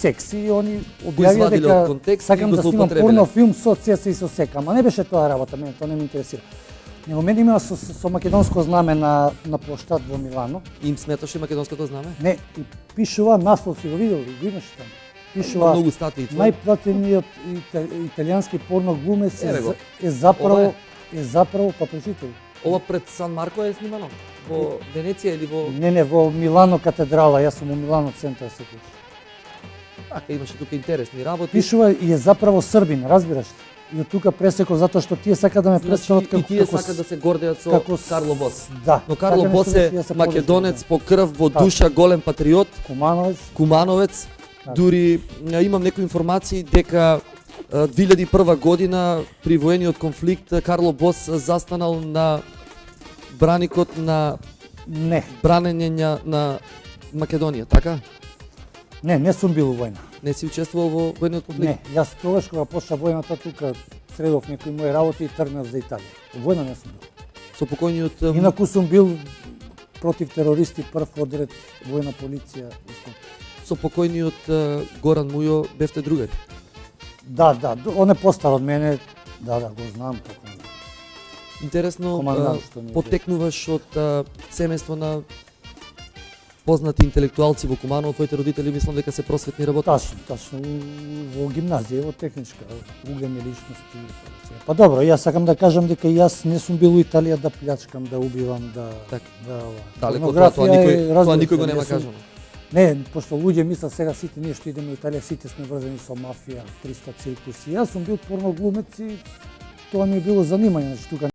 секс и они извадиле објавија од дека контекст и сакам го да снимам злоупотребиле. порно филм со цеца и со сека, ама не беше тоа работа, мене тоа не ме интересира. Него мене има со македонско знаме на плоштад во Милано. Им сметаше македонското знаме? Не, и пишува наслов, си го видел, го имаш таму. Пишува Многу статии твои. најпратениот италијански порно глумец Еве го. е заправо па прочитај. Ова пред Сан Марко е снимано? Во Венеција или во... Не, во Милано катедрала, јас сум во Милано центар секој. Така, имаше тука интересни работи. Пишува и е заправо србин, разбираш? И од тука пресеков затоа што тие сака да ме представат Значи, и тие сака да се гордеат со Карло Бос. Да. Но Карло така Бос нешто е да се македонец поврзува. по крв, во душа, голем патриот, Кумановец. Така. Дури имам некои информации дека 2001 година при воениот конфликт Карло Бос застанал на браникот на Не, бранење на Македонија, така? не сум бил во војна. Не си учествувал во воениот конфликт? Не, јас тогаш кога почна војната тука средов некои мои работи и тргнав за Италија. Во војна не сум бил. Со покојниот Инаку сум бил против терористи, прв одред, војна полиција. со покојниот Горан Мујо бевте другари. Да, он е постар од мене. Да, го знам како. Интересно, Командант што ми е. потекнуваш од семејство на познати интелектуалци во Куманово, твоите родители мислам дека се просветни работници. Тачно, во гимназија, во техничка, угледни личности. Па добро, јас сакам да кажам дека јас не сум бил во Италија да плјачкам, да убивам, да... Така. Далеко од тоа никој го нема кажано. Не, пошто луѓе мислат сега сите ние што идеме во Италија, сите сме врзани со мафија, 300 циркуси. Јас сум бил порно глумец и тоа ми е било занимање, значи тука